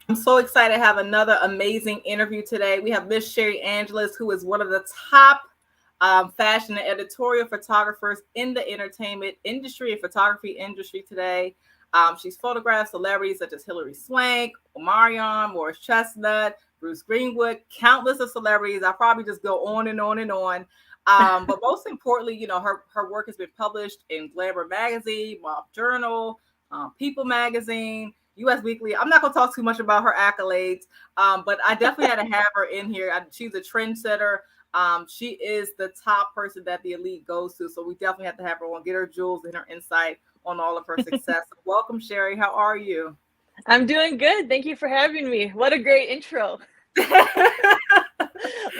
I'm so excited to have another amazing interview today. We have Miss Sheri Angeles, who is one of the top fashion and editorial photographers in the entertainment industry and photography industry today. She's photographed celebrities such as Hilary Swank, Omarion, Morris Chestnut, Bruce Greenwood, countless of celebrities. I probably just go on and on and on. But most importantly, her work has been published in Glamour Magazine, Mob Journal, People Magazine, U.S. Weekly. I'm not going to talk too much about her accolades, but I definitely had to have her in here. She's a trendsetter. She is the top person that the elite goes to. So we definitely have to have her on, get her jewels and her insight on all of her success. Welcome, Sheri. How are you? I'm doing good. Thank you for having me. What a great intro.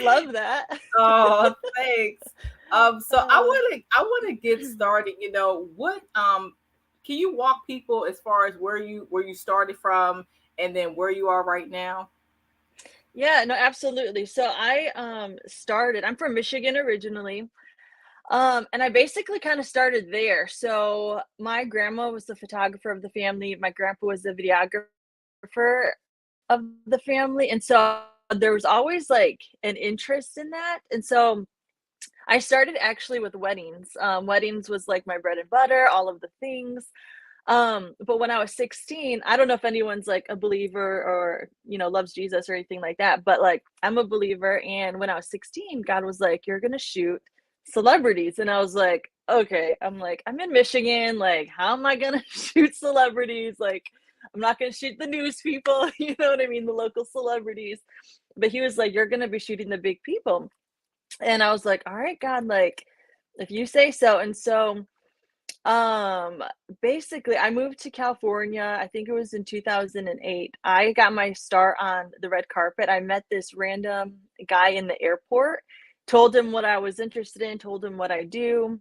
Love that. Oh, thanks. So I want to get started. What can you walk people as far as where you started from and then where you are right now? Yeah, no, absolutely. So I'm from Michigan originally. And I basically kind of started there. So my grandma was the photographer of the family. My grandpa was the videographer of the family. And so there was always like an interest in that. And so I started actually with weddings. Weddings was like my bread and butter, all of the things. But when I was 16, I don't know if anyone's like a believer or, loves Jesus or anything like that, but like I'm a believer. And when I was 16, God was like, you're going to shoot celebrities. And I was like, okay, I'm in Michigan. Like, how am I going to shoot celebrities? Like, I'm not going to shoot the news people, you know what I mean? The local celebrities. But he was like, you're going to be shooting the big people. And I was like, all right, God, like, if you say so. And so, um, basically, I moved to California. I think it was in 2008. I got my start on the red carpet. I met this random guy in the airport, told him what I was interested in, told him what I do,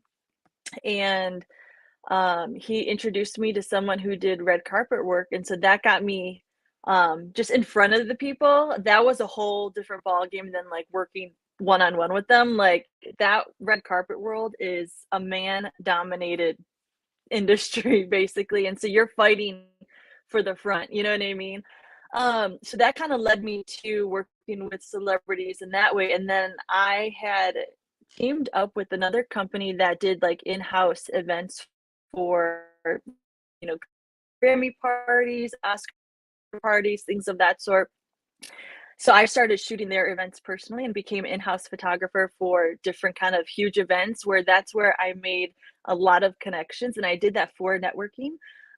and he introduced me to someone who did red carpet work, and so that got me just in front of the people. That was a whole different ball game than like working one on one with them. Like that red carpet world is a man dominated industry basically, and so you're fighting for the front, you know what I mean? So that kind of led me to working with celebrities in that way, and then I had teamed up with another company that did like in-house events for, you know Grammy parties, Oscar parties, things of that sort. So I started shooting their events personally and became in-house photographer for different kind of huge events, where that's where I made a lot of connections, and I did that for networking.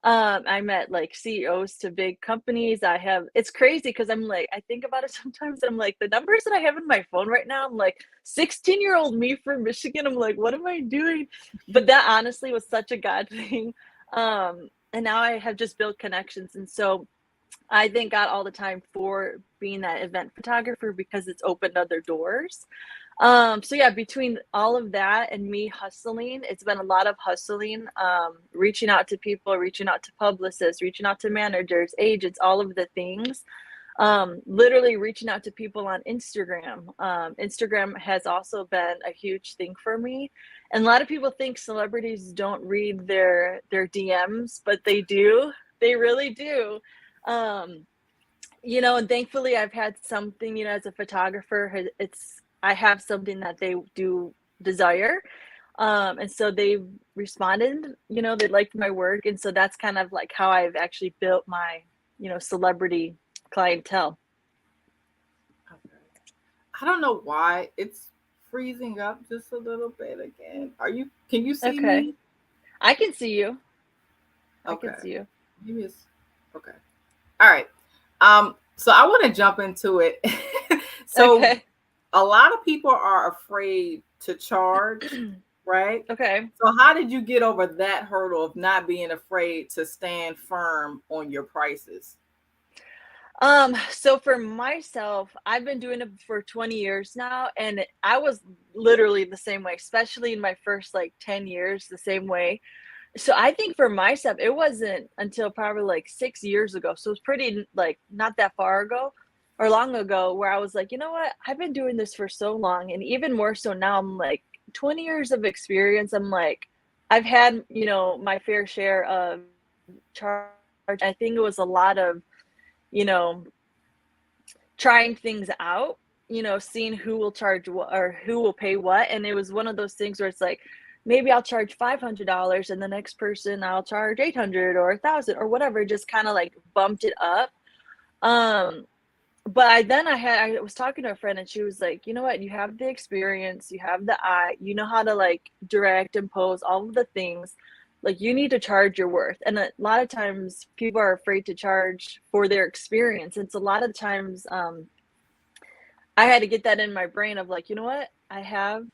I met like CEOs to big companies. It's crazy because I'm like, I think about it sometimes. I'm like, the numbers that I have in my phone right now, I'm like 16-year-old me from Michigan. I'm like, what am I doing? But that honestly was such a God thing. And now I have just built connections. And so I thank God all the time for being that event photographer because it's opened other doors. So yeah, between all of that and me hustling, it's been a lot of hustling, reaching out to people, reaching out to publicists, reaching out to managers, agents, all of the things. Literally reaching out to people on Instagram. Instagram has also been a huge thing for me. And a lot of people think celebrities don't read their DMs, but they do. They really do. Um, and thankfully I've had something, as a photographer, I have something that they do desire. And so they responded, they liked my work. And so that's kind of like how I've actually built my, celebrity clientele. Okay. I don't know why it's freezing up just a little bit again. Can you see Okay. me? I can see you. I can Okay. see you. Maybe it's okay. All right. So I want to jump into it. So Okay. a lot of people are afraid to charge, right? Okay. So how did you get over that hurdle of not being afraid to stand firm on your prices? So for myself, I've been doing it for 20 years now, and I was literally the same way, especially in my first like 10 years, the same way. So I think for myself, it wasn't until probably like 6 years ago. So it's pretty like not that far ago or long ago where I was like, you know what? I've been doing this for so long. And even more so now, I'm like 20 years of experience. I'm like, I've had, my fair share of charge. I think it was a lot of, you know, trying things out, you know, seeing who will charge what or who will pay what. And it was one of those things where it's like, maybe I'll charge $500 and the next person I'll charge 800 or 1,000 or whatever, just kind of like bumped it up. But I was talking to a friend and she was like, you know what, you have the experience, you have the eye, you know how to like direct and pose all of the things, like you need to charge your worth. And a lot of times people are afraid to charge for their experience. It's a lot of times I had to get that in my brain of like, you know what, I have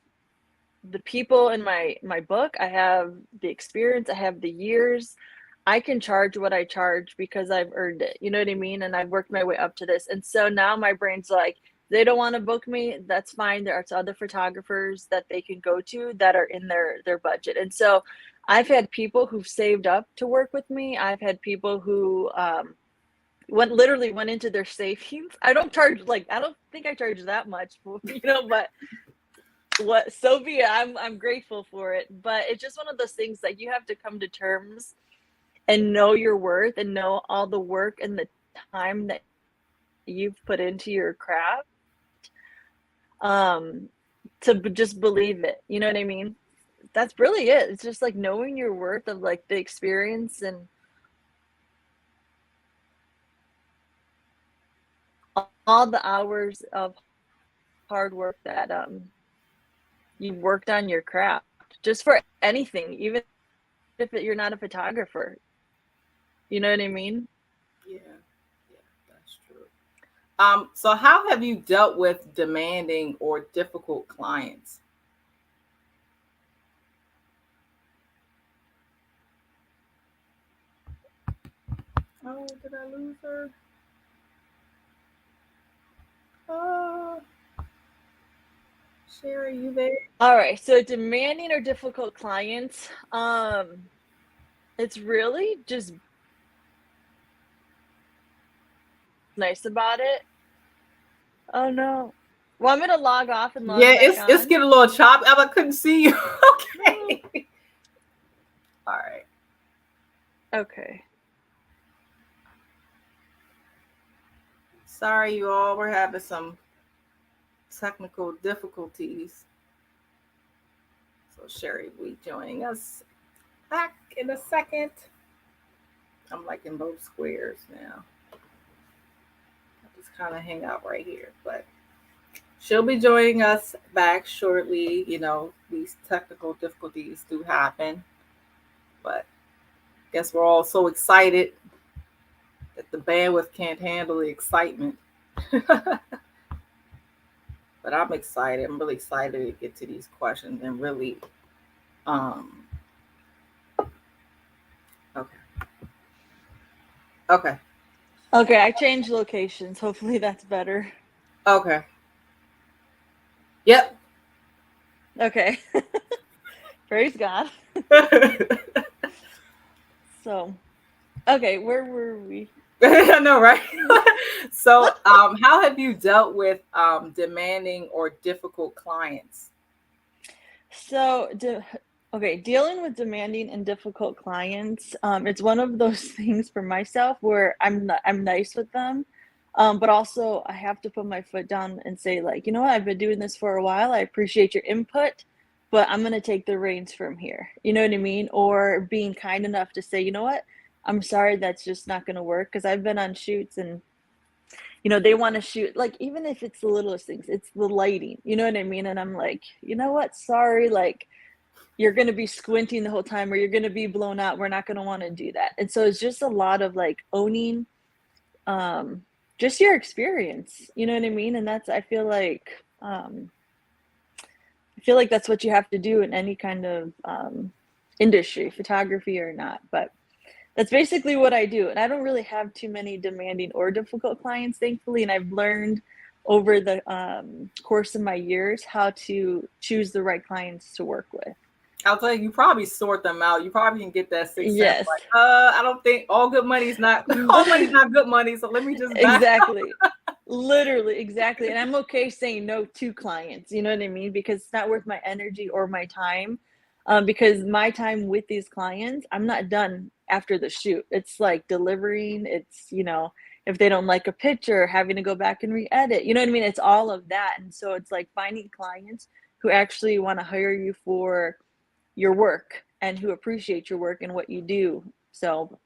the people in my book, I have the experience, I have the years, I can charge what I charge because I've earned it. You know what I mean? And I've worked my way up to this. And so now my brain's like, they don't want to book me. That's fine. There are other photographers that they can go to that are in their budget. And so I've had people who've saved up to work with me. I've had people who went into their savings. I don't think I charge that much, you know, but what, so be it. I'm grateful for it. But it's just one of those things that you have to come to terms and know your worth and know all the work and the time that you've put into your craft, to just believe it. You know what I mean? That's really it. It's just like knowing your worth of like the experience and all the hours of hard work that you've worked on your craft, just for anything, even if you're not a photographer. You know what I mean? Yeah, that's true. So how have you dealt with demanding or difficult clients? Oh, did I lose her? Oh, Sheri, you there? All right. So demanding or difficult clients, it's really just nice about it. Oh no. Want me to log off and log back on? It's getting a little choppy. I couldn't see you. Okay. All right. Okay. Sorry, you all. We're having some technical difficulties. So Sheri will be joining us back in a second. I'm like in both squares now. I'll just kind of hang out right here, but she'll be joining us back shortly. You know, these technical difficulties do happen, but I guess we're all so excited that the bandwidth can't handle the excitement. But I'm excited. I'm really excited to get to these questions and really, okay. Okay. Okay, I changed locations. Hopefully that's better. Okay. Yep. Okay. Praise God. So, okay, where were we? I know, right? So, how have you dealt with demanding or difficult clients? So, dealing with demanding and difficult clients, it's one of those things for myself where I'm nice with them, but also I have to put my foot down and say, like, you know what, I've been doing this for a while. I appreciate your input, but I'm gonna take the reins from here. You know what I mean? Or being kind enough to say, you know what, I'm sorry, that's just not gonna work. Because I've been on shoots and, you know, they want to shoot, like, even if it's the littlest things, it's the lighting, you know what I mean? And I'm like, you know what, sorry, like, you're going to be squinting the whole time or you're going to be blown out. We're not going to want to do that. And so it's just a lot of like owning just your experience, you know what I mean? And that's, I feel like that's what you have to do in any kind of industry, photography or not. But that's basically what I do. And I don't really have too many demanding or difficult clients, thankfully. And I've learned over the course of my years how to choose the right clients to work with. I'll tell you, you probably sort them out. You probably can get that 6 Yes. cents. Like, I don't think all money's not good money. So let me just exactly. Literally, exactly. And I'm okay saying no to clients. You know what I mean? Because it's not worth my energy or my time. Because my time with these clients, I'm not done after the shoot. It's like delivering. It's, you know, if they don't like a picture, having to go back and re-edit, you know what I mean? It's all of that. And so it's like finding clients who actually want to hire you for your work and who appreciate your work and what you do. So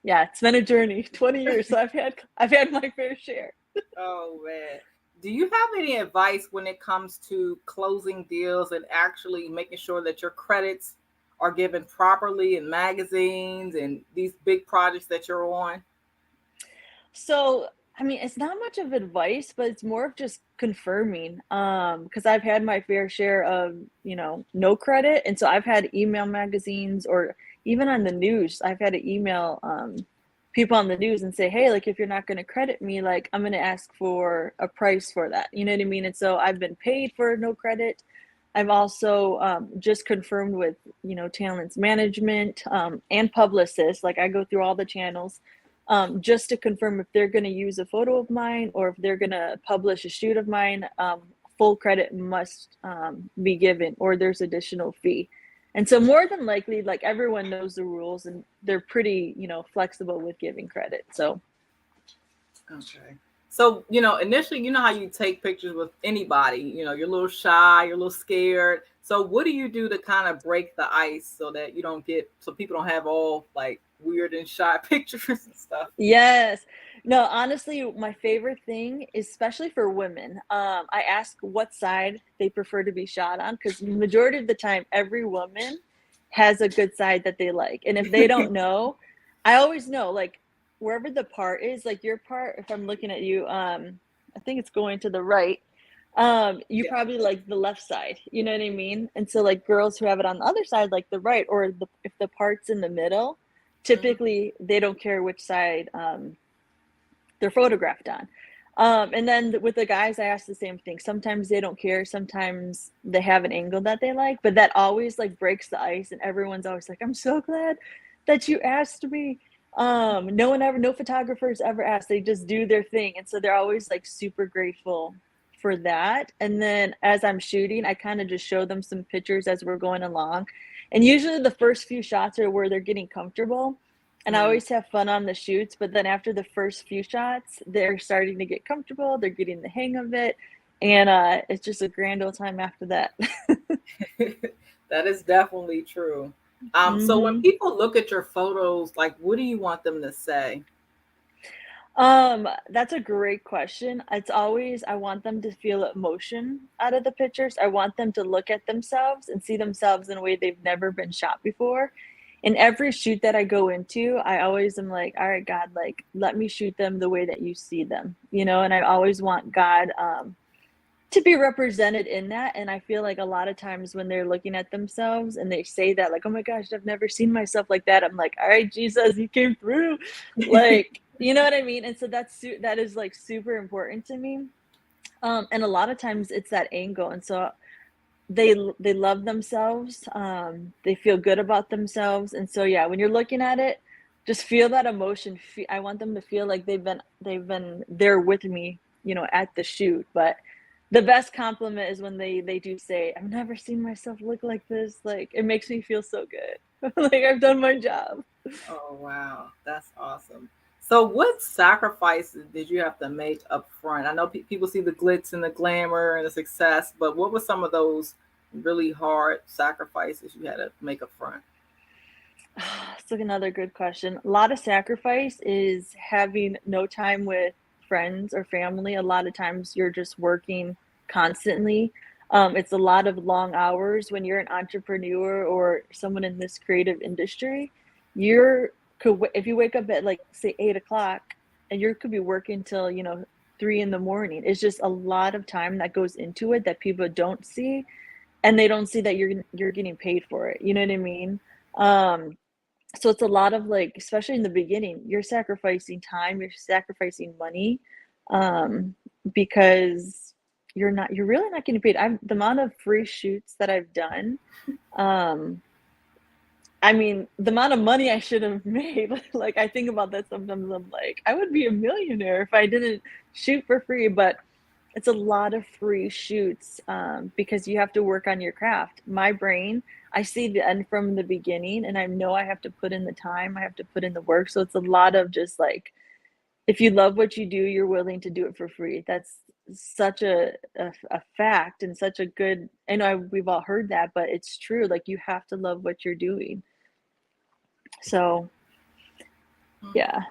yeah, it's been a journey, 20 years. So I've had my fair share. Oh man. Do you have any advice when it comes to closing deals and actually making sure that your credits are given properly in magazines and these big projects that you're on? So, I mean, it's not much of advice, but it's more of just confirming. Because I've had my fair share of, no credit. And so I've had email magazines, or even on the news, I've had to email people on the news and say, hey, like, if you're not going to credit me, like, I'm going to ask for a price for that. You know what I mean? And so I've been paid for no credit. I've also just confirmed with, talents management and publicists. Like, I go through all the channels just to confirm if they're going to use a photo of mine or if they're going to publish a shoot of mine. Full credit must be given, or there's additional fee. And so more than likely, like, everyone knows the rules and they're pretty, flexible with giving credit. So. Okay. So, initially, how you take pictures with anybody, you're a little shy, you're a little scared. So what do you do to kind of break the ice so that so people don't have all like weird and shy pictures and stuff? Yes. No, honestly, my favorite thing, especially for women, I ask what side they prefer to be shot on, because majority of the time, every woman has a good side that they like. And if they don't know, I always know, like, wherever the part is, like your part, if I'm looking at you, I think it's going to the right. You probably like the left side, you know what I mean? And so like girls who have it on the other side, like the right, or if the part's in the middle, typically they don't care which side they're photographed on. And then with the guys, I ask the same thing. Sometimes they don't care. Sometimes they have an angle that they like, but that always like breaks the ice. And everyone's always like, I'm so glad that you asked me. No photographers ever ask. They just do their thing. And so they're always like super grateful for that. And then as I'm shooting, I kind of just show them some pictures as we're going along. And usually the first few shots are where they're getting comfortable. And I always have fun on the shoots, but then after the first few shots, they're starting to get comfortable. They're getting the hang of it. And it's just a grand old time after that. That is definitely true. So when people look at your photos, like, what do you want them to say? That's a great question. It's always, I want them to feel emotion out of the pictures. I want them to look at themselves and see themselves in a way they've never been shot before. In every shoot that I go into, I always am like, all right, God, like, let me shoot them the way that you see them, and I always want God to be represented in that. And I feel like a lot of times when they're looking at themselves and they say that, like, oh my gosh, I've never seen myself like that, I'm like, all right, Jesus, you came through. Like, you know what I mean? And so that is like super important to me. And a lot of times it's that angle. And so they love themselves. They feel good about themselves. And so, yeah, when you're looking at it, just feel that emotion. I want them to feel like they've been there with me, at the shoot. But the best compliment is when they do say, I've never seen myself look like this. Like, it makes me feel so good. Like, I've done my job. Oh, wow. That's awesome. So what sacrifices did you have to make up front? I know people see the glitz and the glamour and the success, but what were some of those really hard sacrifices you had to make up front? That's like another good question. A lot of sacrifice is having no time with friends or family. A lot of times you're just working constantly. It's a lot of long hours when you're an entrepreneur or someone in this creative industry. If you wake up at like say 8 o'clock and you could be working till 3 in the morning. It's just a lot of time that goes into it that people don't see, and they don't see that you're getting paid for it. You know what I mean? So it's a lot of like, especially in the beginning, you're sacrificing time, you're sacrificing money, because you're really not getting paid. The amount of free shoots that I've done, I mean, the amount of money I should have made, like I think about that sometimes. I'm like, I would be a millionaire if I didn't shoot for free, but it's a lot of free shoots because you have to work on your craft. My brain, I see the end from the beginning, and I know I have to put in the time, I have to put in the work. So it's a lot of just like if you love what you do, you're willing to do it for free. That's such a fact, and such a good, I know we've all heard that, but it's true. Like, you have to love what you're doing. So yeah.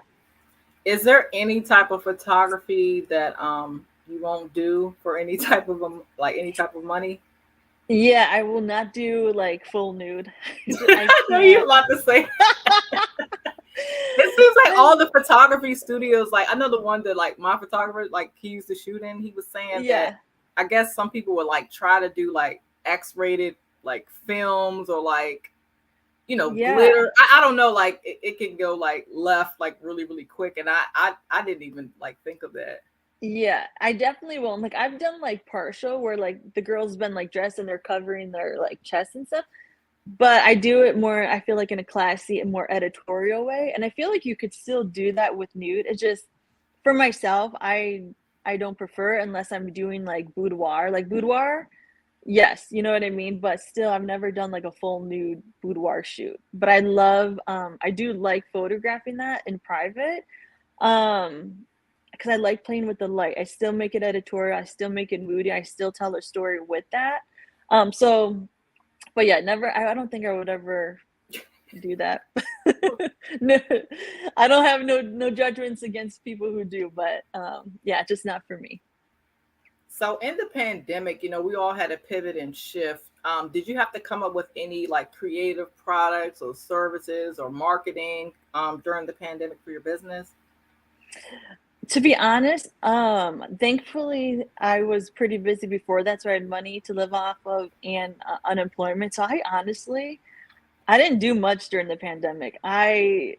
Is there any type of photography that you won't do for any type of any type of money? Yeah, I will not do like full nude. I know you're about to say. It seems like all the photography studios, like I know the one that like my photographer, like he used to shoot in, he was saying that I guess some people would like try to do like X-rated like films or like, you know, glitter. I don't know, like it can go like left like really, really quick. And I didn't even like think of that. Yeah, I definitely won't. Like, I've done like partial where like the girl's been like dressed and they're covering their like chest and stuff. But I do it more, I feel like, in a classy and more editorial way. And I feel like you could still do that with nude. It's just, for myself, I don't prefer unless I'm doing like boudoir. Like boudoir, yes, you know what I mean? But still, I've never done like a full nude boudoir shoot. But I love, I do like photographing that in private. Because I like playing with the light. I still make it editorial. I still make it moody. I still tell a story with that. But yeah, never. I don't think I would ever do that. No, I don't have no judgments against people who do, but yeah, just not for me. So in the pandemic, you know, we all had to pivot and shift. Did you have to come up with any like creative products or services or marketing during the pandemic for your business? To be honest, thankfully I was pretty busy before that, so I had money to live off of and unemployment. So I didn't do much during the pandemic. I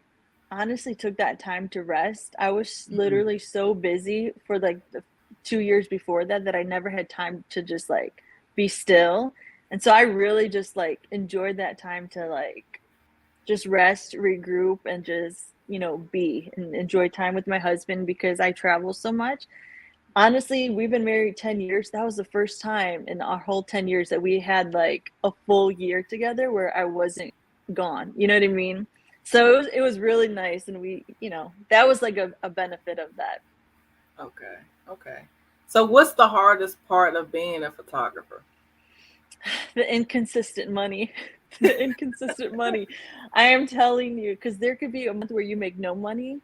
honestly took that time to rest. I was literally so busy for like the 2 years before that I never had time to just like be still. And so I really just like enjoyed that time to like just rest, regroup, and just, you know, be and enjoy time with my husband because I travel so much. Honestly, we've been married 10 years. That was the first time in our whole 10 years that we had like a full year together where I wasn't gone. You know what I mean? So it was really nice. And we, you know, that was like a benefit of that. Okay. So what's the hardest part of being a photographer? The inconsistent money. The inconsistent money. I am telling you, because there could be a month where you make no money,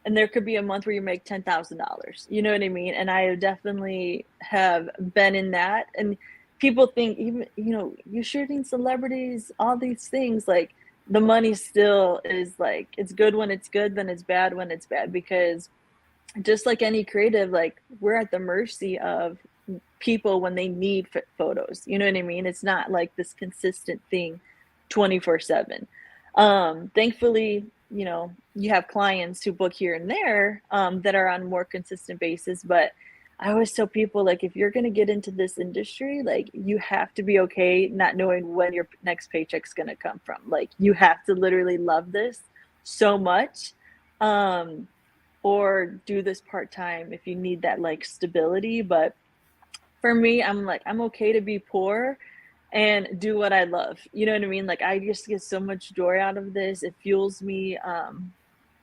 and there could be a month where you make $10,000. You know what I mean? And I definitely have been in that. And people think, even, you know, you're shooting celebrities, all these things, like the money still is like, it's good when it's good, then it's bad when it's bad. Because just like any creative, like we're at the mercy of people when they need photos. You know what I mean? It's not like this consistent thing 24/7. Thankfully, you know, you have clients who book here and there that are on more consistent basis. But I always tell people, like, if you're going to get into this industry, like, you have to be okay not knowing when your next paycheck's going to come from. Like, you have to literally love this so much, or do this part-time if you need that like stability. But for me, I'm like, I'm okay to be poor and do what I love. You know what I mean? Like, I just get so much joy out of this. It fuels me.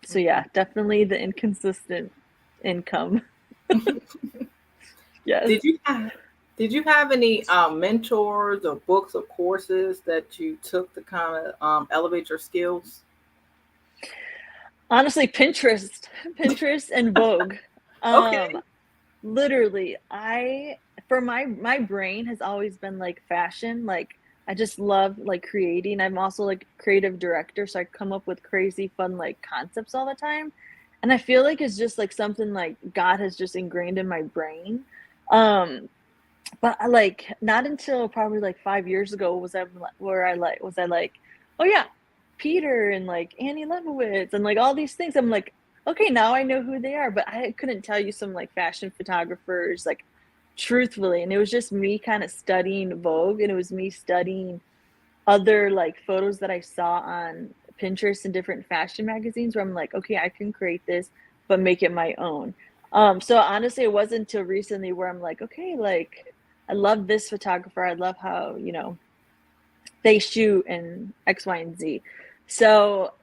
So yeah, definitely the inconsistent income. Yes. Did you have any mentors or books or courses that you took to kind of elevate your skills? Honestly, Pinterest and Vogue. Okay. Literally, for my brain has always been like fashion. Like, I just love like creating. I'm also like creative director, so I come up with crazy fun like concepts all the time. And I feel like it's just like something like God has just ingrained in my brain. But I like, not until probably like 5 years ago was I like, oh yeah, Peter and like Annie Leibovitz and like all these things. I'm like, okay, now I know who they are, but I couldn't tell you some like fashion photographers, like, truthfully. And it was just me kind of studying Vogue, and it was me studying other like photos that I saw on Pinterest and different fashion magazines where I'm like, okay, I can create this, but make it my own. So honestly, it wasn't until recently where I'm like, okay, like, I love this photographer. I love how, you know, they shoot and X, Y, and Z. So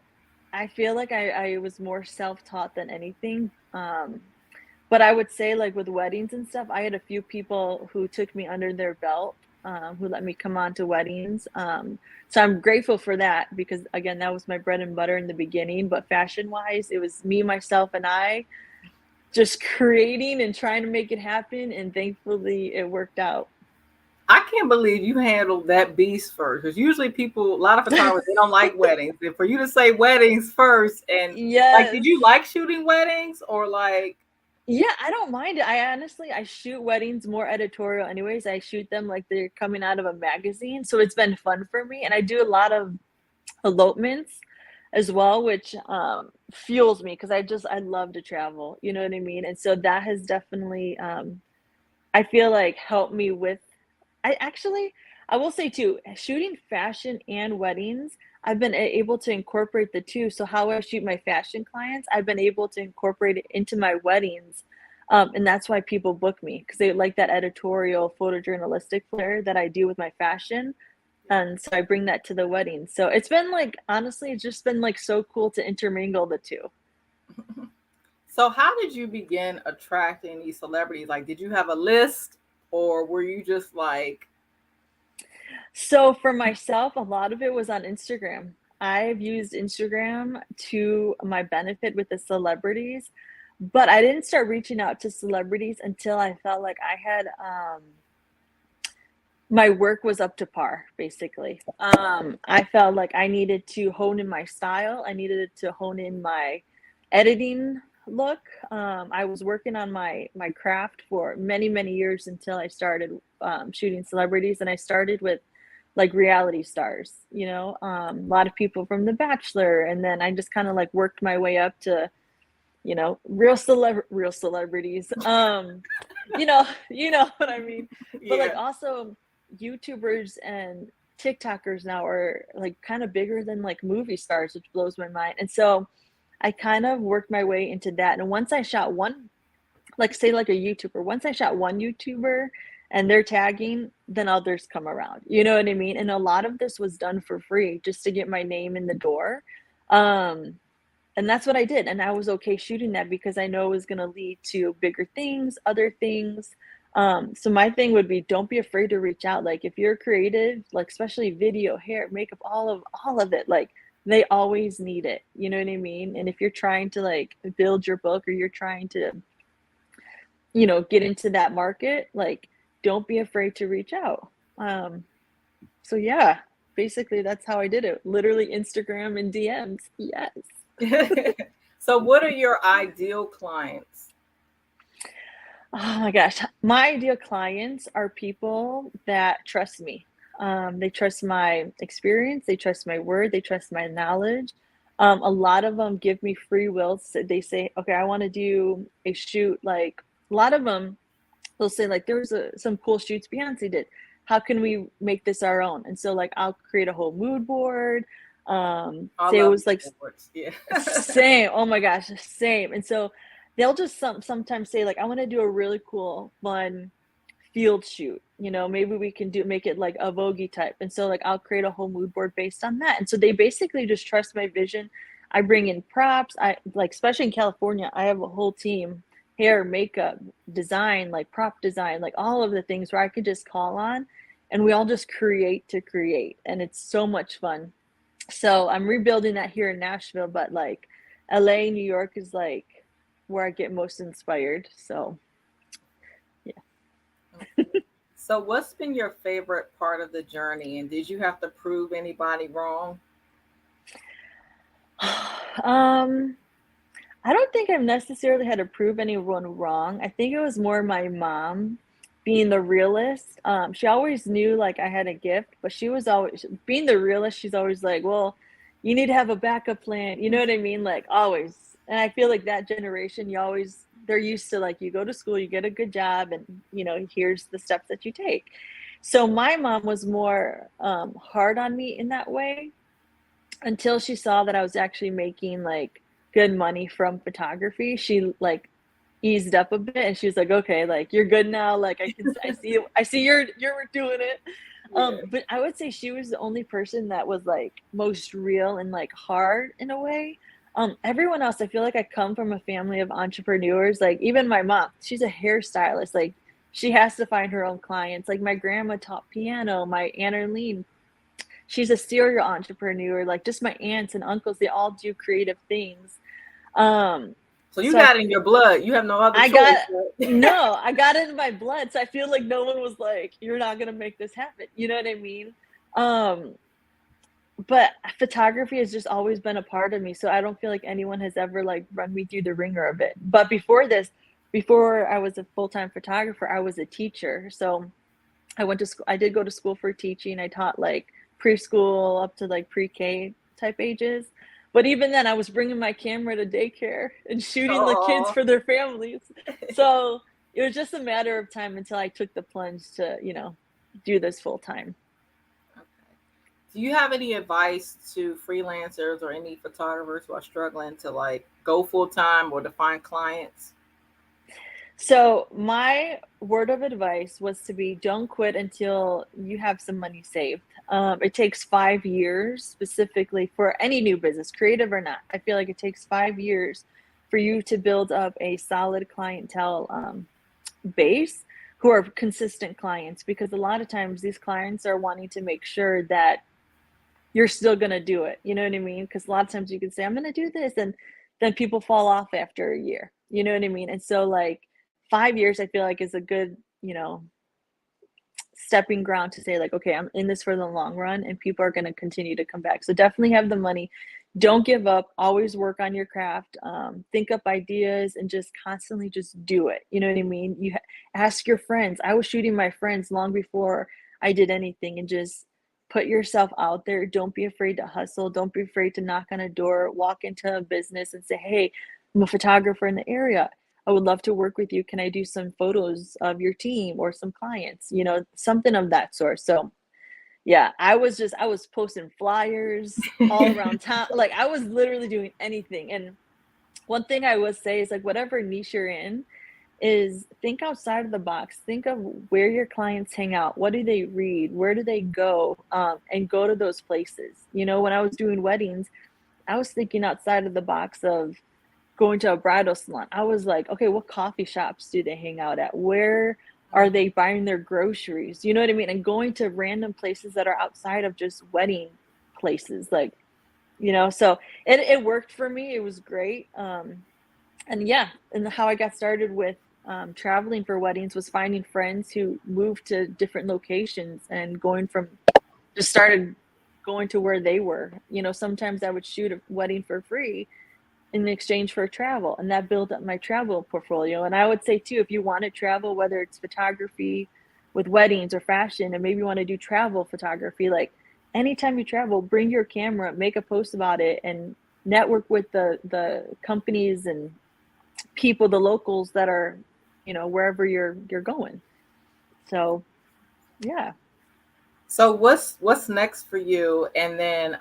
I feel like I was more self-taught than anything. But I would say like with weddings and stuff, I had a few people who took me under their belt, who let me come on to weddings. So I'm grateful for that because again, that was my bread and butter in the beginning. But fashion wise, it was me, myself, and I just creating and trying to make it happen. And thankfully it worked out. I can't believe you handled that beast first. Because usually people, a lot of photographers, they don't like weddings. And for you to say weddings first, and like, Yes. did you like shooting weddings or like? Yeah, I don't mind it. I honestly, I shoot weddings more editorial anyways. I shoot them like they're coming out of a magazine. So it's been fun for me. And I do a lot of elopements as well, which fuels me because I love to travel. You know what I mean? And so that has definitely, I feel like helped me with, I will say too, shooting fashion and weddings, I've been able to incorporate the two. So how I shoot my fashion clients, I've been able to incorporate it into my weddings. And that's why people book me because they like that editorial photojournalistic flair that I do with my fashion. And so I bring that to the wedding. So it's been like, honestly, it's just been like so cool to intermingle the two. So how did you begin attracting these celebrities? Like, did you have a list or were you just like? So for myself, a lot of it was on Instagram. I've used Instagram to my benefit with the celebrities, but I didn't start reaching out to celebrities until I felt like I had my work was up to par, basically. I felt like I needed to hone in my style. I needed to hone in my editing look. I was working on my craft for many, many years until I started shooting celebrities, and I started with like reality stars, a lot of people from The Bachelor, and then I just kind of like worked my way up to, real celebrities. You know what I mean. But like Yeah. also YouTubers and TikTokers now are like kind of bigger than like movie stars, which blows my mind. And so I kind of worked my way into that. And once I shot one, like say like a YouTuber, once I shot one YouTuber and they're tagging, then others come around. You know what I mean? And a lot of this was done for free just to get my name in the door. And that's what I did. And I was okay shooting that because I know it was going to lead to bigger things, other things. So my thing would be, don't be afraid to reach out. Like if you're creative, like especially video, hair, makeup, all of it, like they always need it. You know what I mean? And if you're trying to like build your book or you're trying to, get into that market, like don't be afraid to reach out. So yeah, basically that's how I did it. Literally Instagram and DMs. Yes. So what are your ideal clients? Oh my gosh. My ideal clients are people that trust me. They trust my experience. They trust my word. They trust my knowledge. A lot of them give me free will. So they say, okay, I want to do a shoot. Like a lot of them, they'll say like, there was some cool shoots Beyonce did. How can we make this our own? And so like, I'll create a whole mood board. I Say it love was like sports. Yeah. same. Oh my gosh, same. And so they'll just sometimes say like, I want to do a really cool, fun field shoot. Maybe we can make it like a Vogue type. And so like I'll create a whole mood board based on that. And so they basically just trust my vision. I bring in props. I like, especially in California, I have a whole team, hair, makeup, design, like prop design, like all of the things where I could just call on and we all just create to create. And it's so much fun. So I'm rebuilding that here in Nashville, but like LA, New York is like where I get most inspired. So yeah. So what's been your favorite part of the journey, and did you have to prove anybody wrong? I don't think I've necessarily had to prove anyone wrong. I think it was more my mom being the realist. She always knew like I had a gift, but she was always being the realist. She's always like, well, you need to have a backup plan. You know what I mean? Like always. And I feel like that generation, they're used to like, you go to school, you get a good job, and here's the steps that you take. So my mom was more hard on me in that way until she saw that I was actually making like good money from photography. She like eased up a bit and she was like, okay, like you're good now. Like I see you're doing it. Yeah. But I would say she was the only person that was like most real and like hard in a way. Everyone else, I feel like I come from a family of entrepreneurs. Like even my mom, she's a hairstylist. Like she has to find her own clients. Like my grandma taught piano. My Aunt Arlene, she's a serial entrepreneur. Like just my aunts and uncles, they all do creative things. So you So I got in your blood. You have no other I choice. got no, I got it in my blood. So I feel like no one was like, you're not gonna make this happen. You know what I mean? But photography has just always been a part of me. So I don't feel like anyone has ever like run me through the ringer a bit. But before this, before I was a full-time photographer, I was a teacher. So I went to school, I did go to school for teaching. I taught like preschool up to like pre-K type ages. But even then, I was bringing my camera to daycare and shooting the kids Oh. for their families. So it was just a matter of time until I took the plunge to, do this full time. Okay. Do you have any advice to freelancers or any photographers who are struggling to like go full time or to find clients? So my word of advice was to be don't quit until you have some money saved. It takes 5 years specifically for any new business, creative or not. I feel like it takes 5 years for you to build up a solid clientele base who are consistent clients, because a lot of times these clients are wanting to make sure that you're still going to do it. You know what I mean? Because a lot of times you can say, I'm going to do this. And then people fall off after a year. You know what I mean? And so, like, 5 years, I feel like is a good, stepping ground to say, like, okay, I'm in this for the long run and people are going to continue to come back. So definitely have the money. Don't give up. Always work on your craft. Think up ideas and just constantly just do it. You know what I mean? Ask your friends. I was shooting my friends long before I did anything, and just put yourself out there. Don't be afraid to hustle. Don't be afraid to knock on a door, walk into a business and say, hey, I'm a photographer in the area. I would love to work with you. Can I do some photos of your team or some clients? Something of that sort. So yeah, I was posting flyers all around town. Like I was literally doing anything. And one thing I would say is, like, whatever niche you're in, is think outside of the box. Think of where your clients hang out. What do they read? Where do they go? And go to those places. When I was doing weddings, I was thinking outside of the box of going to a bridal salon. I was like, okay, what coffee shops do they hang out at? Where are they buying their groceries? You know what I mean? And going to random places that are outside of just wedding places, like, so it worked for me. It was great. And yeah, and how I got started with traveling for weddings was finding friends who moved to different locations and just started going to where they were. Sometimes I would shoot a wedding for free in exchange for travel, and that built up my travel portfolio. And I would say too, if you want to travel, whether it's photography with weddings or fashion, and maybe you want to do travel photography, like anytime you travel, bring your camera, make a post about it, and network with the companies and people, the locals that are, wherever you're going. So yeah. So what's next for you? And then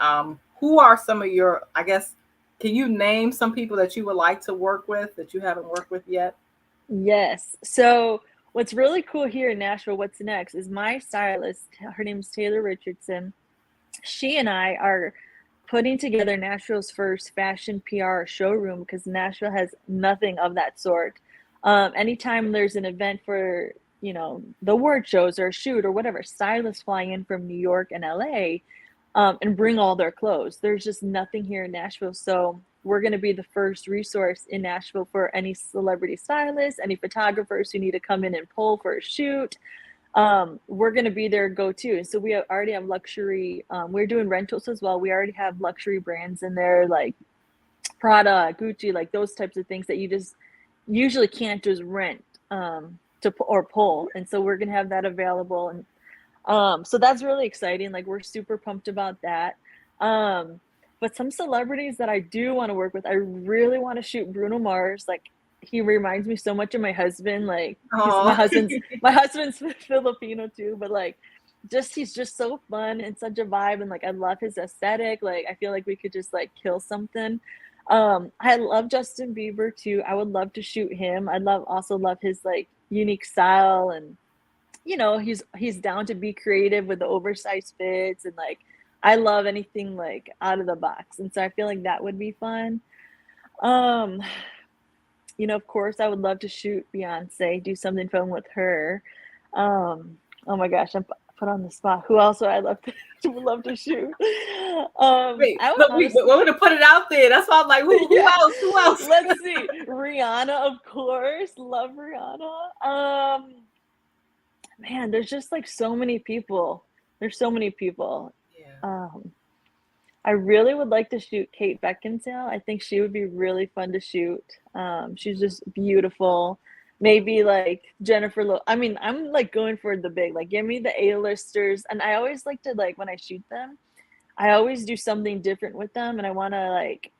who are some of your, I guess, can you name some people that you would like to work with that you haven't worked with yet? Yes. So what's really cool here in Nashville, what's next, is my stylist, her name's Taylor Richardson. She and I are putting together Nashville's first fashion PR showroom, because Nashville has nothing of that sort. Anytime there's an event for, the award shows or a shoot or whatever, stylists flying in from New York and LA, and bring all their clothes. There's just nothing here in Nashville. So we're going to be the first resource in Nashville for any celebrity stylists, any photographers who need to come in and pull for a shoot. We're going to be their go-to. And so we already have luxury. We're doing rentals as well. We already have luxury brands in there, like Prada, Gucci, like those types of things that you just usually can't just rent or pull. And so we're going to have that available. And so that's really exciting. Like, we're super pumped about that. But some celebrities that I do want to work with, I really want to shoot Bruno Mars. Like, he reminds me so much of my husband. Like, Oh. my husband's Filipino too, but like, he's just so fun and such a vibe. And like, I love his aesthetic. Like, I feel like we could just like kill something. I love Justin Bieber too. I would love to shoot him. Also love his like unique style, and he's down to be creative with the oversized fits, and like I love anything like out of the box. And so I feel like that would be fun. Of course, I would love to shoot Beyonce, do something fun with her. Oh my gosh, I'm put on the spot. Who else would I love to love to shoot? Wait, I would look, honestly, we're gonna put it out there. That's why I'm like, who yeah. else? Who else? Let's see, Rihanna, of course, love Rihanna. Man, there's just like so many people. There's so many people. Yeah. I really would like to shoot Kate Beckinsale. I think she would be really fun to shoot. She's just beautiful. Maybe like I mean, I'm like going for the big, like give me the A-listers. And I always like to like when I shoot them, I always do something different with them and I want to like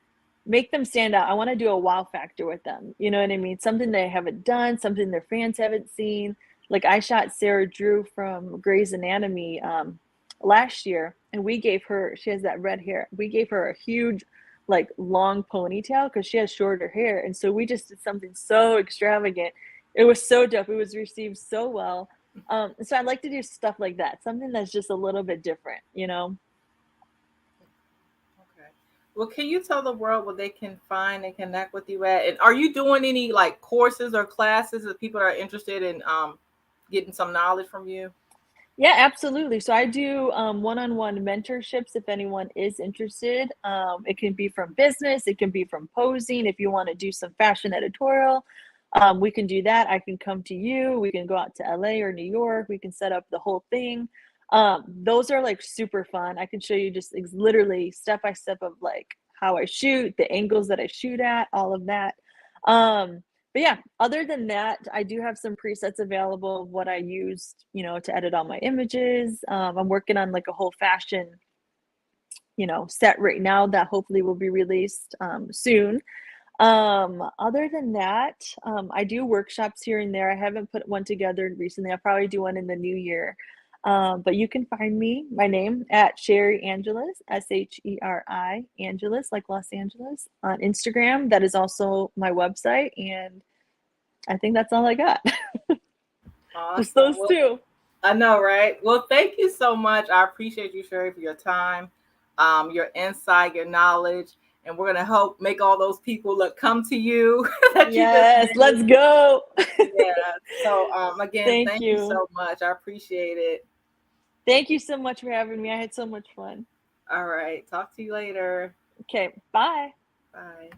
make them stand out. I want to do a wow factor with them. You know what I mean? Something they haven't done, something their fans haven't seen. Like I shot Sarah Drew from Grey's Anatomy last year, and she has that red hair. We gave her a huge, like long ponytail because she has shorter hair, and so we just did something so extravagant. It was so dope. It was received so well. So I'd like to do stuff like that, something that's just a little bit different, you know. Okay. Well, can you tell the world what they can find and connect with you at? And are you doing any like courses or classes that people are interested in getting some knowledge from you? Yeah, absolutely. So I do one-on-one mentorships if anyone is interested. It can be from business, it can be from posing. If you want to do some fashion editorial, we can do that. I can come to you. We can go out to LA or New York. We can set up the whole thing. Those are like super fun. I can show you just literally step by step of like how I shoot, the angles that I shoot at, all of that. Um, but yeah, other than that, I do have some presets available of what I used, to edit all my images. I'm working on like a whole fashion, set right now that hopefully will be released soon. Other than that, I do workshops here and there. I haven't put one together recently. I'll probably do one in the new year. But you can find my name at Sheri Angeles, Sheri Angeles, like Los Angeles, on Instagram. That is also my website. And I think that's all I got. Just Awesome. those Well, two. I know, right? Well, thank you so much. I appreciate you, Sheri, for your time, your insight, your knowledge, and we're gonna help make all those people come to you that you just Yes, let's mentioned. go. Yeah. So, again, Thank thank you you. so much. I appreciate it. Thank you so much for having me. I had so much fun. All right. Talk to you later. Okay, bye. Bye.